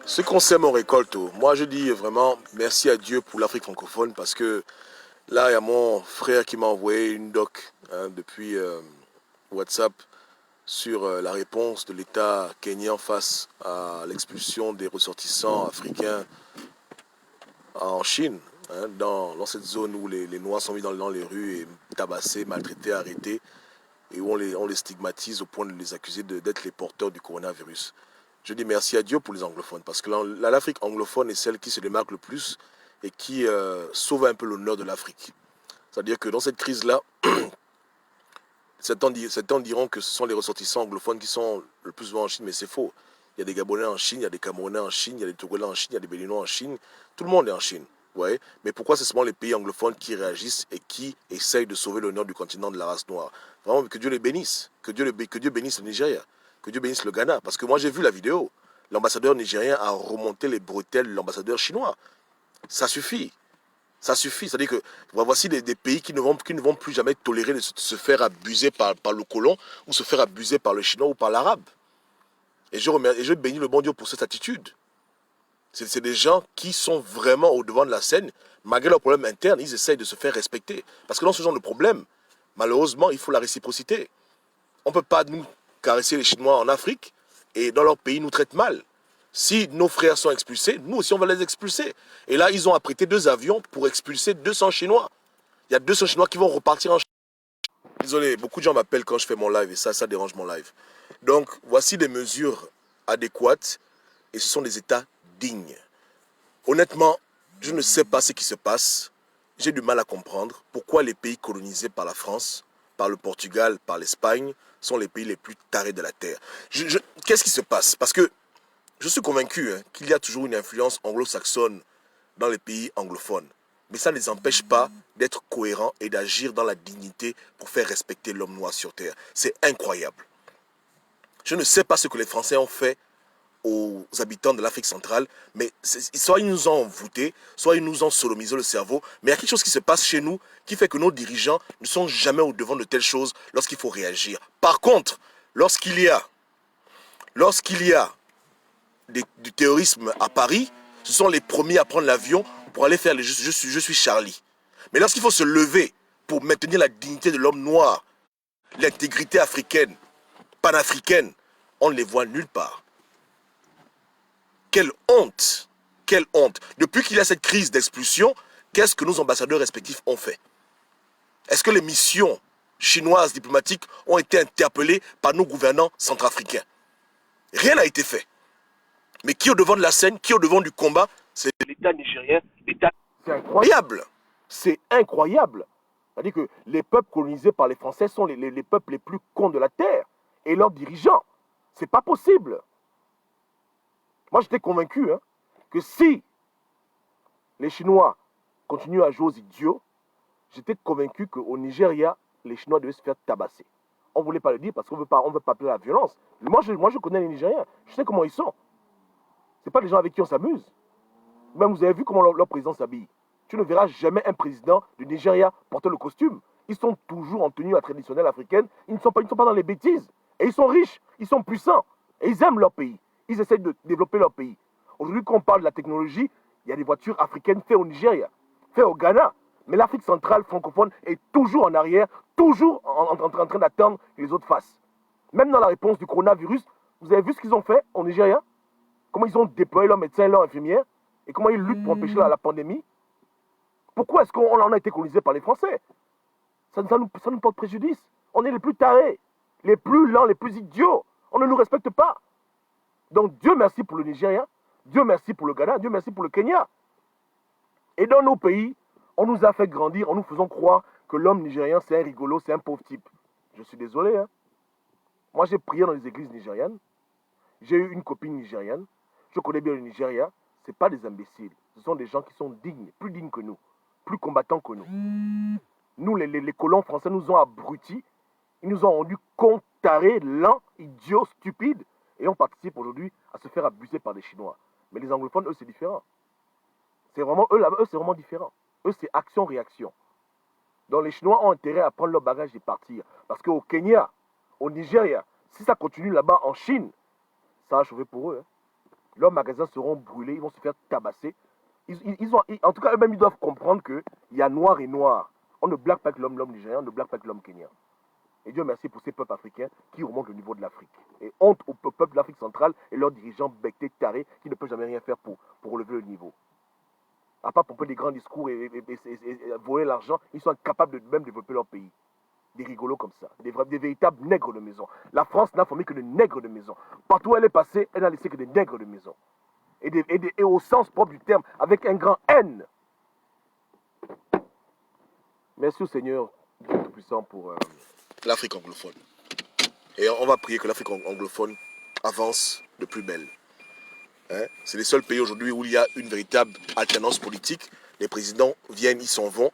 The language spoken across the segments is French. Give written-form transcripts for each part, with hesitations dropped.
Ce qu'on sème, on récolte. Moi, je dis vraiment merci à Dieu pour l'Afrique francophone parce que là, il y a mon frère qui m'a envoyé une doc depuis WhatsApp sur la réponse de l'État kenyan face à l'expulsion des ressortissants africains en Chine, dans cette zone où les Noirs sont mis dans les rues et tabassés, maltraités, arrêtés, et où on les stigmatise au point de les accuser d'être les porteurs du coronavirus. Je dis merci à Dieu pour les anglophones, parce que l'Afrique anglophone est celle qui se démarque le plus et qui sauve un peu l'honneur de l'Afrique. C'est-à-dire que dans cette crise-là, certains diront que ce sont les ressortissants anglophones qui sont le plus souvent en Chine, mais c'est faux. Il y a des Gabonais en Chine, il y a des Camerounais en Chine, il y a des Togolais en Chine, il y a des Béninois en Chine. Tout le monde est en Chine. Ouais. Mais pourquoi c'est seulement les pays anglophones qui réagissent et qui essayent de sauver l'honneur du continent de la race noire? Vraiment, que Dieu les bénisse. Que Dieu bénisse le Nigeria. Que Dieu bénisse le Ghana. Parce que moi, j'ai vu la vidéo. L'ambassadeur nigérien a remonté les bretelles de l'ambassadeur chinois. Ça suffit. Ça suffit. C'est-à-dire que voici des pays qui ne vont plus jamais tolérer de se faire abuser par le colon ou se faire abuser par le chinois ou par l'arabe. Et je bénis le bon Dieu pour cette attitude. C'est des gens qui sont vraiment au devant de la scène. Malgré leurs problèmes internes, ils essayent de se faire respecter. Parce que dans ce genre de problème, malheureusement, il faut la réciprocité. On ne peut pas nous caresser les Chinois en Afrique et dans leur pays nous traitent mal. Si nos frères sont expulsés, nous aussi on va les expulser. Et là, ils ont apprêté 2 avions pour expulser 200 Chinois. Il y a 200 Chinois qui vont repartir en Chine. Désolé, beaucoup de gens m'appellent quand je fais mon live et ça dérange mon live. Donc, voici des mesures adéquates et ce sont des États dignes. Honnêtement, je ne sais pas ce qui se passe. J'ai du mal à comprendre pourquoi les pays colonisés par la France, par le Portugal, par l'Espagne, sont les pays les plus tarés de la Terre. Qu'est-ce qui se passe? Parce que je suis convaincu qu'il y a toujours une influence anglo-saxonne dans les pays anglophones. Mais ça ne les empêche pas d'être cohérents et d'agir dans la dignité pour faire respecter l'homme noir sur Terre. C'est incroyable. Je ne sais pas ce que les Français ont fait aux habitants de l'Afrique centrale, mais soit ils nous ont envoûtés, soit ils nous ont sodomisé le cerveau, mais il y a quelque chose qui se passe chez nous qui fait que nos dirigeants ne sont jamais au devant de telles choses lorsqu'il faut réagir. Par contre, lorsqu'il y a du terrorisme à Paris, ce sont les premiers à prendre l'avion pour aller faire je suis Charlie. Mais lorsqu'il faut se lever pour maintenir la dignité de l'homme noir, l'intégrité africaine, panafricaine, on ne les voit nulle part. Quelle honte! Quelle honte! Depuis qu'il y a cette crise d'expulsion, qu'est-ce que nos ambassadeurs respectifs ont fait? Est-ce que les missions chinoises diplomatiques ont été interpellées par nos gouvernants centrafricains? Rien n'a été fait. Mais qui est au devant de la scène, qui est au devant du combat? C'est l'État nigérien. C'est incroyable. C'est incroyable. C'est-à-dire que les peuples colonisés par les Français sont les peuples les plus cons de la terre. Et leurs dirigeants. C'est pas possible. Moi, j'étais convaincu que si les Chinois continuent à jouer aux idiots, j'étais convaincu qu'au Nigeria, les Chinois devaient se faire tabasser. On ne voulait pas le dire parce qu'on veut pas appeler la violence. Mais moi, je connais les Nigériens. Je sais comment ils sont. Ce pas des gens avec qui on s'amuse. Même vous avez vu comment leur président s'habille. Tu ne verras jamais un président du Nigeria porter le costume. Ils sont toujours en tenue traditionnelle africaine. Ils ne sont pas dans les bêtises. Et ils sont riches, ils sont puissants. Et ils aiment leur pays. Ils essaient de développer leur pays. Aujourd'hui, quand on parle de la technologie, il y a des voitures africaines faites au Nigeria, faites au Ghana. Mais l'Afrique centrale francophone est toujours en arrière, toujours en train d'attendre que les autres fassent. Même dans la réponse du coronavirus, vous avez vu ce qu'ils ont fait au Nigeria? Comment ils ont déployé leurs médecins et leurs infirmières? Et comment ils luttent pour empêcher la pandémie? Pourquoi est-ce qu'on en a été colonisé par les Français? Ça nous porte préjudice. On est les plus tarés, les plus lents, les plus idiots. On ne nous respecte pas. Donc Dieu merci pour le Nigeria, Dieu merci pour le Ghana, Dieu merci pour le Kenya. Et dans nos pays, on nous a fait grandir en nous faisant croire que l'homme nigérien c'est un rigolo, c'est un pauvre type. Je suis désolé. Moi j'ai prié dans les églises nigériennes. J'ai eu une copine nigérienne. Je connais bien le Nigeria. Ce n'est pas des imbéciles. Ce sont des gens qui sont dignes, plus dignes que nous, plus combattants que nous. Nous, les colons français nous ont abrutis. Ils nous ont rendus cons, tarés, lents, idiots, stupides. Et on participe aujourd'hui à se faire abuser par des Chinois. Mais les anglophones, eux, c'est différent. C'est vraiment, eux, c'est vraiment différent. Eux, c'est action-réaction. Donc les Chinois ont intérêt à prendre leur bagage et partir. Parce qu'au Kenya, au Nigeria, si ça continue là-bas en Chine, ça va chauffer pour eux. leurs magasins seront brûlés, ils vont se faire tabasser. En tout cas, eux-mêmes, ils doivent comprendre qu'il y a noir et noir. On ne blague pas avec l'homme nigérien, on ne blague pas avec l'homme kenyan. Et Dieu merci pour ces peuples africains qui remontent le niveau de l'Afrique. Et honte au peuple de l'Afrique centrale et leurs dirigeants bectés, tarés, qui ne peuvent jamais rien faire pour relever le niveau. À part pomper des grands discours et voler l'argent, ils sont incapables de même développer leur pays. Des rigolos comme ça, des véritables nègres de maison. La France n'a formé que des nègres de maison. Partout où elle est passée, elle n'a laissé que des nègres de maison. Et au sens propre du terme, avec un grand N. Merci au Seigneur Dieu Tout-Puissant pour l'Afrique anglophone. Et on va prier que l'Afrique anglophone avance de plus belle. Hein? C'est les seuls pays aujourd'hui où il y a une véritable alternance politique. Les présidents viennent, ils s'en vont.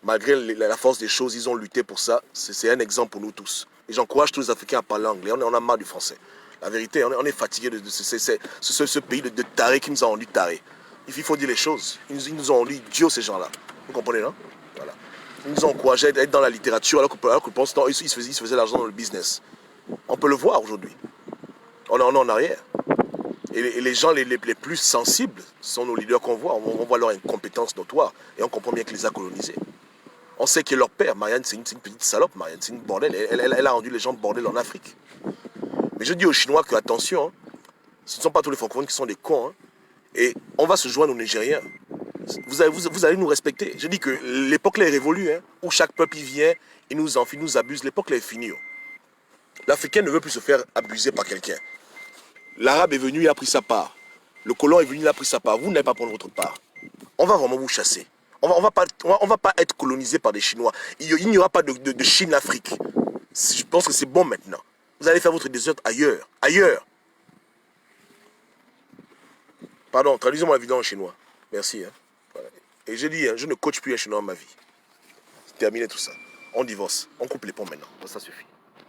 Malgré la force des choses, ils ont lutté pour ça. C'est un exemple pour nous tous. Et j'encourage tous les Africains à parler anglais. On a marre du français. La vérité, on est fatigué de ce pays de tarés qui nous a rendu tarés. Il faut dire les choses. Ils nous ont rendu idiots, ces gens-là. Vous comprenez, non? Voilà. Ils nous ont encouragé à être dans la littérature alors que pense, non, ils se faisaient l'argent dans le business. On peut le voir aujourd'hui. On est en arrière. Et les gens les plus sensibles sont nos leaders qu'on voit. On voit leur incompétence notoire. Et on comprend bien qu'ils les a colonisés. On sait que leur père, Marianne, c'est une petite salope, Marianne, c'est une bordel. Elle a rendu les gens bordel en Afrique. Mais je dis aux Chinois que, attention, hein, ce ne sont pas tous les francophones qui sont des cons. Hein, et on va se joindre aux Nigériens. Vous allez nous respecter. Je dis que l'époque là est révolue, hein, où chaque peuple y vient, il nous enfuit, nous abuse. L'époque là est finie. L'Africain ne veut plus se faire abuser par quelqu'un. L'Arabe est venu, il a pris sa part. Le colon est venu, il a pris sa part. Vous n'allez pas prendre votre part. On va vraiment vous chasser. On va pas être colonisé par des Chinois. Il n'y aura pas de Chine-Afrique. Je pense que c'est bon maintenant. Vous allez faire votre désert ailleurs. Ailleurs. Pardon, traduisez mon vidéo en chinois. Merci. Hein. Voilà. Et j'ai dit, hein, je ne coach plus un Chinois dans ma vie. C'est terminé tout ça. On divorce. On coupe les ponts maintenant. Ça suffit.